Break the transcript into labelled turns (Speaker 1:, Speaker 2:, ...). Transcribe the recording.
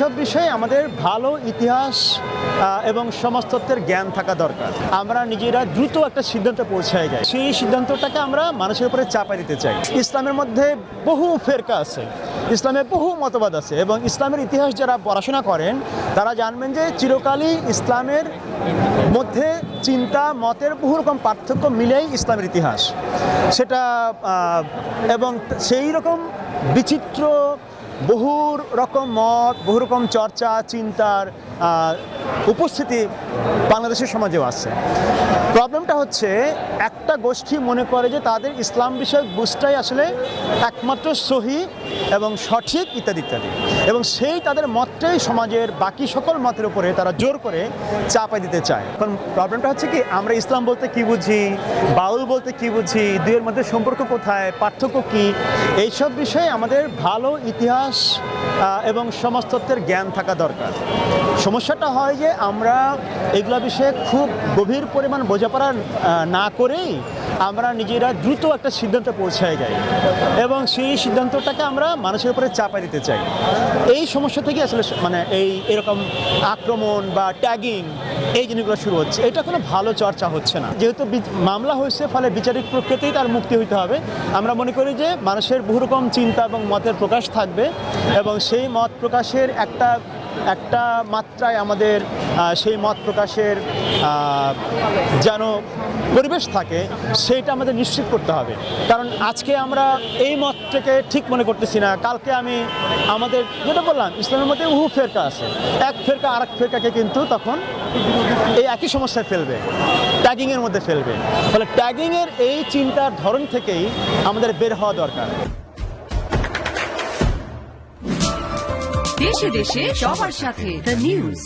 Speaker 1: এইসব বিষয়ে আমাদের ভালো ইতিহাস এবং সমাজতত্ত্বের জ্ঞান থাকা দরকার। আমরা নিজেরা দ্রুত একটা সিদ্ধান্তে পৌঁছায় যাই, সেই সিদ্ধান্তটাকে আমরা মানুষের উপরে চাপাই দিতে চাই। ইসলামের মধ্যে বহু ফেরকা আছে, ইসলামের বহু মতবাদ আছে, এবং ইসলামের ইতিহাস যারা পড়াশোনা করেন তারা জানবেন যে চিরকালই ইসলামের মধ্যে চিন্তা মতের বহু রকম পার্থক্য মিলেই ইসলামের ইতিহাস সেটা, এবং সেই রকম বিচিত্র বহু রকম মত, বহু রকম চর্চা চিন্তার উপস্থিতি বাংলাদেশের সমাজেও আছে। প্রবলেমটা হচ্ছে একটা গোষ্ঠী মনে করে যে তাদের ইসলাম বিষয়ক বুঝটাই আসলে একমাত্র সহি এবং সঠিক ইত্যাদি ইত্যাদি, এবং সেই তাদের মতটাই সমাজের বাকি সকল মতের উপরে তারা জোর করে চাপাই দিতে চায়। এখন প্রবলেমটা হচ্ছে কি, আমরা ইসলাম বলতে কি বুঝি, বাউল বলতে কি বুঝি, দুইয়ের মধ্যে সম্পর্ক কোথায়, পার্থক্য কি, এইসব বিষয়ে আমাদের ভালো ইতিহাস এবং সমাজতত্ত্বের জ্ঞান থাকা দরকার। সমস্যাটা হয় যে আমরা এগুলো বিষয়ে খুব গভীর পরিমাণ বোঝাপড়া না করেই আমরা নিজেরা দ্রুত একটা সিদ্ধান্তে পৌঁছায় যাই, এবং সেই সিদ্ধান্তটাকে আমরা মানুষের উপরে চাপাই দিতে চাই। এই সমস্যা থেকে আসলে এরকম আক্রমণ বা ট্যাগিং এই জিনিসগুলো শুরু হচ্ছে। এটা কোনো ভালো চর্চা হচ্ছে না। যেহেতু মামলা হয়েছে, ফলে বিচারিক প্রক্রিয়াতেই তার মুক্তি হইতে হবে। আমরা মনে করি যে মানুষের বহু রকম চিন্তা এবং মতের প্রকাশ থাকবে, এবং সেই মত প্রকাশের একটা মাত্রায় আমাদের সেই মত প্রকাশের যেন পরিবেশ থাকে, সেইটা আমাদের নিশ্চিত করতে হবে। কারণ আজকে আমরা এই মতটাকে ঠিক মনে করতেছি না, কালকে আমাদের যেটা বললাম, ইসলামের মধ্যে বহু ফেরকা আছে, এক ফেরকা আর এক ফেরকাকে কিন্তু তখন এই একই সমস্যায় ফেলবে, ট্যাগিংয়ের মধ্যে ফেলবে। ফলে ট্যাগিংয়ের এই চিন্তার ধরন থেকেই আমাদের বের হওয়া দরকার।
Speaker 2: দেশে দেশে সবার সাথে দ্য নিউজ।